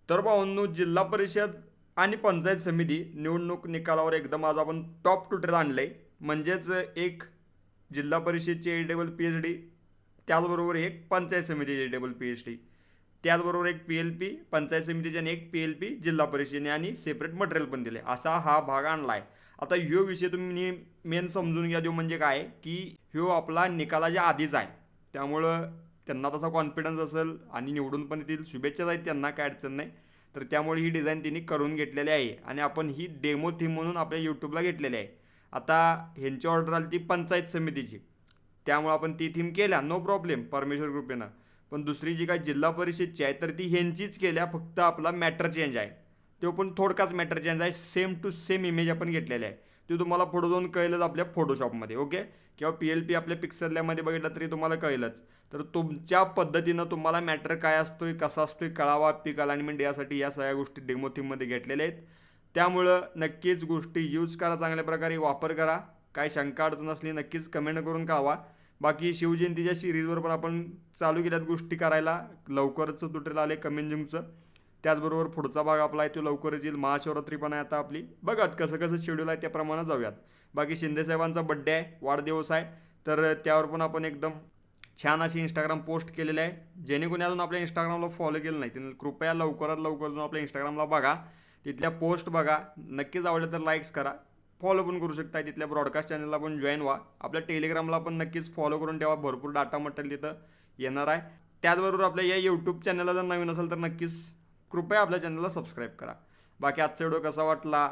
तर भावांनो, जिल्हा परिषद आणि पंचायत समिती निवडणूक निकालावर एकदम आज आपण टॉप ट्युटर आणलं आहे. म्हणजेच एक जिल्हा परिषदची एलिजिबल पी एच डी, त्याचबरोबर एक पंचायत समितीची एलिजिबल पी एच डी, त्याचबरोबर एक पी एल पी पंचायत समितीचे आणि एक पी एल पी जिल्हा परिषदेने आणि सेपरेट मटेरियल पण दिले, असा हा भाग आणला आहे. आता ह्यो विषय तुम्ही मेन समजून घ्या. देऊ म्हणजे काय की ह्यो आपला निकालाच्या आधीच आहे, त्यामुळं त्यांना तसा कॉन्फिडन्स असेल आणि निवडून पण येतील. शुभेच्छा आहेत त्यांना, काय अडचण नाही. तर त्यामुळे ही डिझाईन त्यांनी करून घेतलेली आहे आणि आपण ही डेमो थीम म्हणून आपल्या यूट्यूबला घेतलेली आहे. आता ह्यांची ऑर्डर आली ती पंचायत समितीची, त्यामुळे आपण ती थीम केल्या, नो प्रॉब्लेम, परमेश्वर कृपेनं. पण दुसरी जी काय जिल्हा परिषदची आहे तर ती ह्यांचीच केल्या, फक्त आपला मॅटर चेंज आहे. तो पण थोडकाच मॅटर चेंज आहे. सेम टू सेम इमेज आपण घेतलेले आहे. ते तुम्हाला पुढे जाऊन कळेलच आपल्या फोटोशॉपमध्ये, ओके, किंवा पी एल पी आपल्या पिक्सरल्यामध्ये बघितलं तरी तुम्हाला कळेलच. तर तुमच्या पद्धतीनं तुम्हाला मॅटर काय असतोय, कसा असतोय कळावा, पीक अलाइनमेंट यासाठी या सगळ्या गोष्टी डेमो थीममध्ये घेतलेल्या आहेत. त्यामुळं नक्कीच गोष्टी यूज करा, चांगल्या प्रकारे वापर करा. काय शंका अडचण असली नक्कीच कमेंट करून कळवा. बाकी शिवजयंतीच्या सिरीजवर पण आपण चालू केल्यात गोष्टी करायला, लवकरच ट्युटोरियल आले कमेंजिंगचं. त्याचबरोबर पुढचा भाग आपला आहे तो लवकरच येईल. महाशिवरात्री पण आहे आता आपली, बघा कसं कसं शेड्यूल आहे त्याप्रमाणे जाऊयात. बाकी शिंदेसाहेबांचा बड्डे आहे, वाढदिवस आहे, तर त्यावर पण आपण एकदम छान अशी इंस्टाग्राम पोस्ट केलेली आहे. जेणे कोणी अजून आपल्या इंस्टाग्रामला फॉलो केलं नाही त्यांनी कृपया लवकरात लवकर जाऊन आपल्या इंस्टाग्रामला बघा, तिथल्या पोस्ट बघा. नक्कीच आवडलं तर लाईक्स करा, फॉलो पण करू शकता. तिथल्या ब्रॉडकास्ट चॅनलला पण जॉईन व्हा. आपल्या टेलिग्रामला पण नक्कीच फॉलो करून ठेवा, भरपूर डाटा मटेरियल तिथं येणार आहे. त्याचबरोबर आपल्या या यूट्यूब चॅनलला जर नवीन असेल तर नक्कीच कृपया आपल्या चॅनलला सबस्क्राईब करा. बाकी आजचा व्हिडिओ कसा वाटला,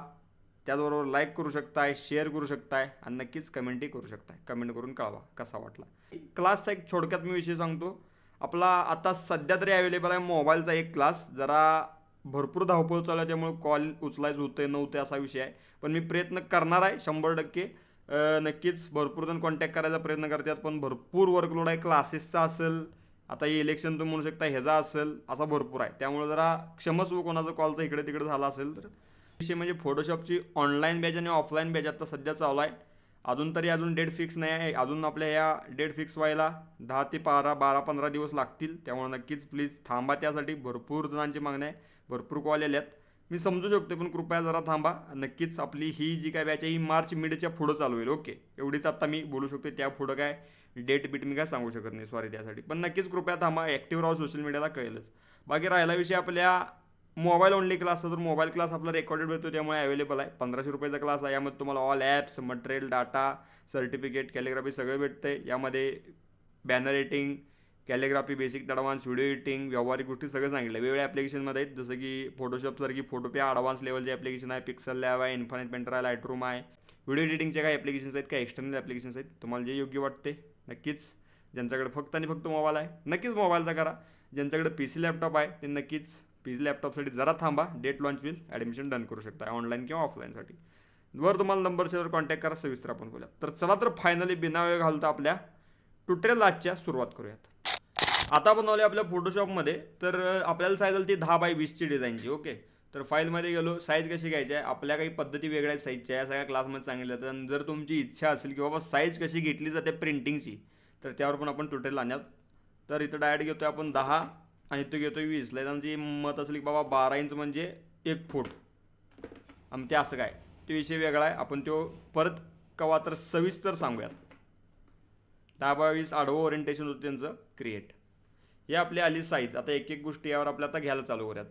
त्याचबरोबर लाईक करू शकताय, शेअर करू शकताय आणि नक्कीच कमेंटही करू शकताय. कमेंट करून कळवा कसा वाटला. क्लासचा एक थोडक्यात मी विषय सांगतो. आपला आता सध्या तरी अवेलेबल आहे मोबाईलचा एक क्लास. जरा भरपूर धावपळ चालू आहे त्यामुळे कॉल उचलायचं होते नव्हते असा विषय आहे. पण मी प्रयत्न करणार आहे 100%. नक्कीच भरपूर जण कॉन्टॅक्ट करायचा प्रयत्न करतात, पण भरपूर वर्कलोड आहे. क्लासेसचा असेल, आता हे इलेक्शन तुम्ही म्हणू शकता ह्याचा असेल, असा भरपूर आहे. त्यामुळे जरा क्षमस्व कोणाचा कॉलचा इकडे तिकडे झाला असेल तर. विषय म्हणजे फोटोशॉपची ऑनलाईन बॅच आणि ऑफलाईन बॅच आता सध्या चालू आहे. अजून डेट फिक्स नाही आहे. अजून आपल्या या डेट फिक्स व्हायला 10 ते 12-15 दिवस लागतील. त्यामुळे नक्कीच प्लीज थांबा, त्यासाठी भरपूर जणांची मागणी आहे, भरपूर कॉल आल्यात. मी समजू शकतो पण कृपया जरा थांबा. नक्कीच आपली ही जी काय बॅच आहे ही मार्च मिडच्या पुढं चालू होईल, ओके, एवढीच आता मी बोलू शकतो. त्या पुढं काय डेट बीट मी काय सांगू शकत नाही, सॉरी त्यासाठी. पण नक्कीच कृपया थांबा, ॲक्टिव्ह राहा, सोशल मीडियाला कळेलच. बाकी राहिला विषय आपल्या मोबाईल ओनली क्लासचा, तर मोबाईल क्लास आपला रेकॉर्डेड भेटतो त्यामुळे अवेलेबल आहे. 1500 रुपयाचा क्लास आहे. यामध्ये तुम्हाला all apps, material, data, certificate, calligraphy सगळं भेटतं आहे. यामध्ये banner editing, calligraphy, basic advance, video editing, व्यावहारिक गोष्टी सगळं सांगितलं. वेगवेगळ्या ॲप्लिकेशनमध्ये आहेत, जसं की फोटोशॉपसारखी फोटोपे ॲडव्हान्स लेवलचे ॲप्लिकेशन आहे, पिक्सल लॅब आहे, इन्फायनाईट पेंटर आहे, लाईटरूम आहे. व्हिडिओ एडिटिंगचे काही ॲप्लिकेशन्स आहेत, काही एक्सटर्नल ॲप्लिकेशन्स आहेत. तुम्हाला जे योग्य वाटते नक्कीच, ज्यांच्याकडे फक्त आणि फक्त मोबाईल आहे नक्कीच मोबाईलचा करा. ज्यांच्याकडे पी सी लॅपटॉप आहे ते नक्कीच पी सी लॅपटॉपसाठी जरा थांबा, डेट लॉन्च होईल, ॲडमिशन डन करू शकता ऑनलाईन किंवा ऑफलाईनसाठी. वर तुम्हाला नंबर शेअर कॉन्टॅक्ट करा, सविस्तर आपण बोला. तर चला तर फायनली बिना वेळ घालता आपल्या ट्युटोरियल आजच्या सुरुवात करूयात. आता बनवले आपल्या फोटोशॉपमध्ये, तर आपल्याला साईज आली ती 10x20ची डिझाईनची, ओके. तर फाईलमध्ये गेलो, साईज कशी घ्यायची आहे, आपल्या काही पद्धती वेगळ्या साईजच्या या सगळ्या क्लासमध्ये सांगितलं जातं. आणि जर तुमची इच्छा असेल की बाबा साईज कशी घेतली जाते प्रिंटिंगची, तर त्यावर पण आपण ट्युटोरियल आणण्यात. तर इथं डायरेक्ट घेतो आपण 10 आणि तो घेतो 20. लाईजांची मत असेल की बाबा 12 इंच म्हणजे 1 फूट, आणि ते असं काय तो विषय वेगळा आहे. आपण तो परत कवा तर सविस्तर सांगूयात. 10x20 आडवं ओरिएंटेशन होतं त्यांचं क्रिएट. हे आपली आली साईज. आता एक एक गोष्टी यावर आपल्या आता घ्यायला चालू करूयात.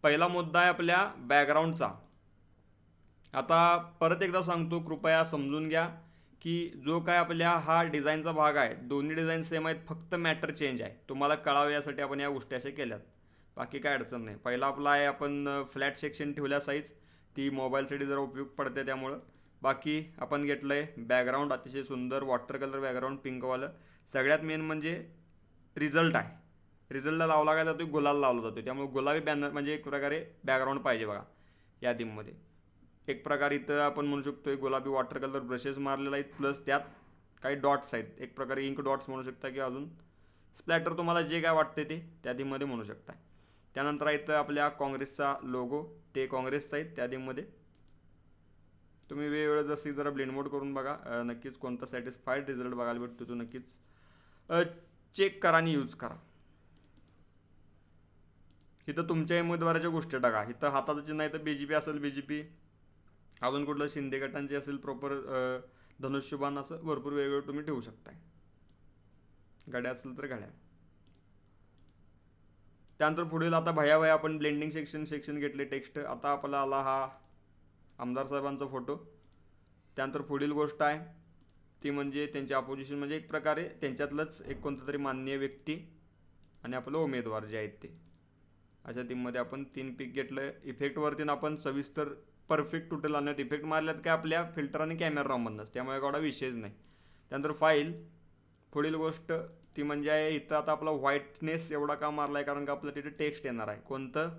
पहिला मुद्दा आहे आपल्या बॅकग्राऊंडचा. आता परत एकदा सांगतो, कृपया समजून घ्या की जो काय आपल्या हा डिझाईनचा भाग आहे, दोन्ही डिझाईन सेम आहेत, फक्त मॅटर चेंज आहे. तुम्हाला कळावे यासाठी आपण या गोष्टी अशा केल्यात, बाकी काय अडचण नाही. पहिला आपला आहे आपण फ्लॅट सेक्शन ठेवल्या साईज, ती मोबाईलसाठी जरा उपयोग पडते त्यामुळं. बाकी आपण घेतलं आहे बॅकग्राऊंड, अतिशय सुंदर वॉटर कलर बॅकग्राऊंड पिंकवालं. सगळ्यात मेन म्हणजे रिझल्ट आहे. रिझल्टला लावला काय जातो, गुलाल लावला जातो, त्यामुळे गुलाबी बॅनर म्हणजे एक प्रकारे बॅकग्राऊंड पाहिजे बघा या थीममध्ये. एक प्रकारे इथं आपण म्हणू शकतो गुलाबी वॉटर कलर ब्रशेस मारलेला आहेत, प्लस त्यात काही डॉट्स आहेत, एक प्रकारे इंक डॉट्स म्हणू शकता किंवा अजून स्प्लॅटर, तुम्हाला जे काय वाटते ते त्या थीममध्ये म्हणू शकता. त्यानंतर इथं आपल्या काँग्रेसचा लोगो, ते काँग्रेसचा आहेत त्या थीममध्ये. तुम्ही वेळवेळ जशी जरा ब्लेंड मोड करून बघा, नक्कीच कोणता सॅटिस्फाईड रिझल्ट बघायला भेटतो तो नक्कीच चेक करा आणि यूज करा. इथं तुमच्या उमेदवाराच्या गोष्टी टाका. इथं हाताचं चिन्ह आहे तर BJP असेल BJP, अजून कुठलं शिंदे गटांचे असेल प्रॉपर धनुष्यबाण, असं भरपूर वेगवेगळं तुम्ही ठेवू शकताय. गाड्या असेल तर गाड्या. त्यानंतर पुढील आता भया आपण ब्लेंडिंग सेक्शन घेतले टेक्स्ट. आता आपला आला हा आमदार साहेबांचा फोटो. त्यानंतर पुढील गोष्ट आहे ती म्हणजे त्यांचे अपोजिशन, म्हणजे एक प्रकारे त्यांच्यातलंच एक कोणतं तरी माननीय व्यक्ती आणि आपलं उमेदवार जे आहेत ते, अशा टीममध्ये आपण 3 पिक घेतलं. इफेक्टवरती आपण सविस्तर परफेक्ट टोटल आणण्यात इफेक्ट मारल्यात काय आपल्या फिल्टर आणि कॅमेरा रामबंदच, त्यामुळे एवढा विषयच नाही. त्यानंतर फाईल. पुढील गोष्ट ती म्हणजे आहे इथं आता आपला व्हाईटनेस एवढा का मारला आहे कारण का आपलं तिथे टेक्स्ट येणार आहे, कोणतं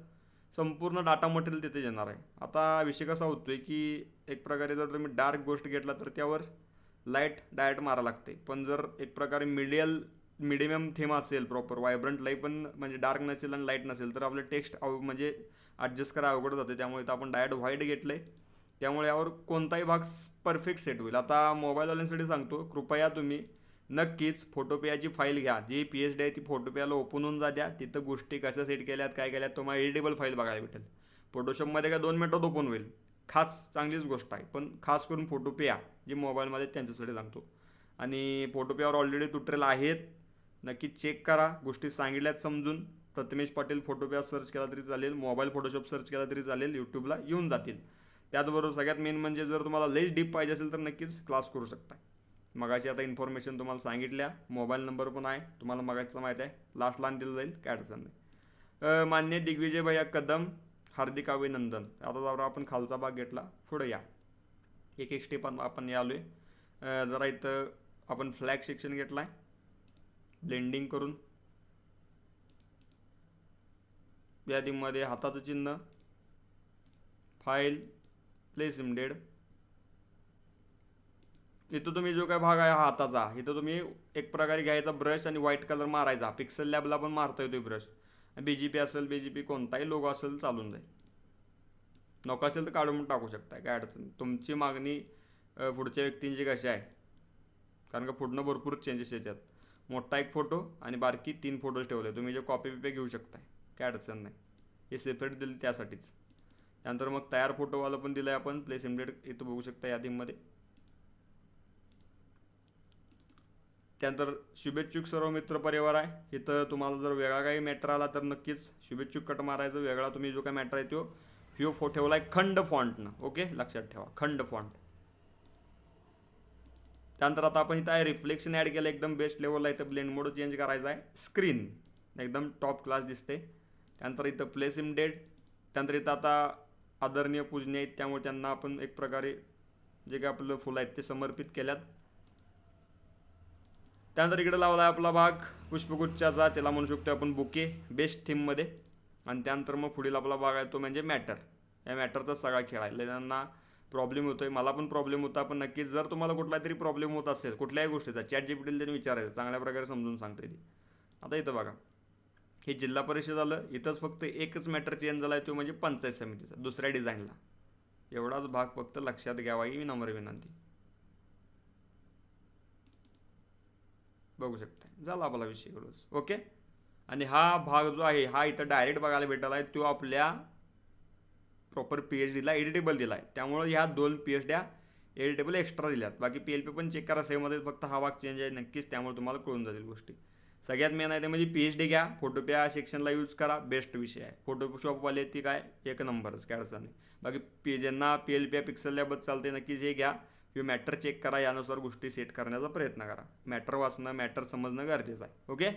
संपूर्ण डाटा मटेरियल तिथे येणार आहे. आता विषय कसा होतोय की एक प्रकारे जर तुम्ही डार्क गोष्ट घेतला तर त्यावर लाईट डायरेक्ट मारा लागते, पण जर एक प्रकारे मिडियम थीम असेल प्रॉपर व्हायब्रंट लाईट पण म्हणजे डार्क नसेल आणि लाईट नसेल तर आपलं टेक्स्ट म्हणजे ॲडजस्ट करा अवघड जाते. त्यामुळे इथं आपण डायरेक्ट व्हाईट घेतलं आहे, त्यामुळे यावर कोणताही भाग परफेक्ट सेट होईल. आता मोबाईलवाल्यांसाठी सांगतो, कृपया तुम्ही नक्कीच फोटोपेयाची फाईल घ्या. जी PSD आहे ती फोटोपेयाला ओपन होऊन जा द्या. तिथं गोष्टी कशा सेट केल्यात काय केल्यात तुम्हाला एडिटेबल फाईल बघायला भेटेल. फोटोशॉपमध्ये काय 2 मिनिटात ओपन होईल, खास चांगलीच गोष्ट आहे. पण खास करून फोटोपेया जे मोबाईलमध्ये त्यांच्यासाठी सांगतो. आणि फोटोपेयावर ऑलरेडी ट्युटोरियल आहेत, नक्की चेक करा. गोष्टी सांगितल्यात समजून. प्रथमेश पाटील फोटोपेया सर्च केला तरी चालेल, मोबाईल फोटोशॉप सर्च केला तरी चालेल, यूट्यूबला येऊन जातील. त्याचबरोबर सगळ्यात मेन म्हणजे जर तुम्हाला लेस डीप पाहिजे असेल तर नक्कीच क्लास करू शकता. मगाशी आता इन्फॉर्मेशन तुम्हाला सांगितल्या, मोबाईल नंबर पण आहे तुम्हाला मगाचं माहीत आहे, लास्टला दिलं जाईल, काय अडचण नाही. मान्य दिग्विजय भैया कदम, हार्दिक अभिनंदन. आता जरा आपण खालचा भाग घेतला, पुढे या एक एक स्टेप आपण आलो आहे. जरा इथं आपण फ्लॅग सेक्शन घेतला आहे ब्लेंडिंग करून. यादीमध्ये हाताचं चिन्ह, फाईल, प्लेस इम्डेड. इथं तुम्ही जो काय भाग आहे हा हाताचा, इथं तुम्ही एक प्रकारे घ्यायचा ब्रश आणि व्हाईट कलर मारायचा. पिक्सल लॅबला पण मारता येतो ब्रश. BJP असेल BJP कोणताही लोगो असेल चालून जाईल. नको असेल तर काढून टाकू शकता, काय अडचण. तुमची मागणी पुढच्या व्यक्तींची कशी आहे, कारण का पुढनं भरपूर चेंजेस येतात. मोठा एक फोटो आणि बारकी 3 फोटोज ठेवले, तुम्ही जे कॉपी पिपे घेऊ शकताय, काय अडचण नाही. हे सेपरेट दिले त्यासाठीच. त्यानंतर मग तयार फोटोवाला पण दिलं आहे आपण, प्लेस इम्डेड इथं बघू शकता यादीमध्ये. त्यानंतर शुभेच्छुक सर्व मित्र परिवार आहे. इथं तुम्हाला जर वेगळा काही मॅटर आला तर नक्कीच शुभेच्छुक कट मारायचं. वेगळा तुम्ही जो काही मॅटर आहे तो ह्यो ठेवला आहे खंड फॉन्टनं, ओके लक्षात ठेवा, खंड फॉन्ट. त्यानंतर आता आपण इथं आहे रिफ्लेक्शन ॲड केलं एकदम बेस्ट लेवलला. इथं ब्लेंड मोड चेंज करायचा आहे, स्क्रीन एकदम टॉप क्लास दिसते. त्यानंतर इथं प्लेस इम्डेड. त्यानंतर इथं आता आदरणीय पूजनीय आहेत त्यामुळे त्यांना आपण एक प्रकारे जे काही आपलं फुलं आहेत ते समर्पित केल्यात. त्यानंतर इकडे लावला आहे आपला भाग पुष्पगुच्छाचा, त्याला म्हणू शकतो आपण बुके, बेस्ट थीममध्ये. आणि त्यानंतर मग पुढील आपला भाग आहे तो म्हणजे मॅटर. या मॅटरचा सगळा खेळ आहे. त्यांना प्रॉब्लेम होतो आहे, मला पण प्रॉब्लेम होता, पण नक्कीच जर तुम्हाला कुठला तरी प्रॉब्लेम होत असेल कुठल्याही गोष्टीचा, ChatGPTला त्यांनी विचारायचं, चांगल्या प्रकारे समजून सांगता येते. आता इथं बघा, हे जिल्हा परिषद आलं, इथंच फक्त एकच मॅटर चेंज झाला आहे तो म्हणजे पंचायत समितीचा दुसऱ्या डिझाईनला. एवढाच भाग फक्त लक्षात घ्यावा ही नम्र विनंती. बघू शकता, झाला आपला विषय क्लोज, ओके. आणि हा भाग जो आहे हा इथं डायरेक्ट बघायला भेटला आहे, तो आपल्या प्रॉपर PhDला एडिटेबल दिला आहे. त्यामुळे ह्या 2 PhD्या एडिटेबल एक्स्ट्रा दिल्यात. बाकी PLP पण चेक करा सेममध्ये, फक्त हा भाग चेंज आहे नक्कीच, त्यामुळे तुम्हाला कळून जातील गोष्टी. सगळ्यात मेन आहे ते म्हणजे PhD घ्या, फोटोपेया सेक्शनला यूज करा, बेस्ट विषय आहे. फोटोशॉपवाले ती काय एक नंबरच, काय अडचण नाही. बाकी ज्यांना PLP पिक्सल लॅबच चालते नक्कीच हे घ्या. किंवा मॅटर चेक करा, यानुसार गोष्टी सेट करण्याचा प्रयत्न करा. मॅटर वाचणं, मॅटर समजणं गरजेचं आहे, ओके.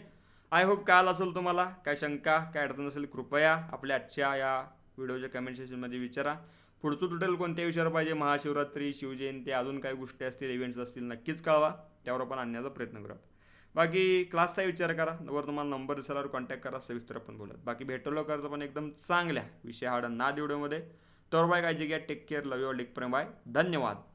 आय होप कळालं असेल तुम्हाला. काय शंका काय अडचण असेल कृपया आपल्या आजच्या या व्हिडिओच्या कमेंट सेक्शनमध्ये विचारा. पुढचं ट्युटोरियल कोणत्या विषयावर पाहिजे, महाशिवरात्री, शिवजयंती, अजून काही गोष्टी असतील, इव्हेंट्स असतील, नक्कीच कळवा, त्यावर आपण आणण्याचा प्रयत्न करूया. बाकी क्लासचा विचार करा, वर तुम्हाला नंबर दिसल्यावर कॉन्टॅक्ट करा, सविस्तर आपण बोलत. बाकी भेटलो करतो पण एकदम चांगल्या विषय हाड ना व्हिडिओमध्ये. तर बाय, काळजी घ्या, take care, love you all, take प्रेम, बाय, धन्यवाद.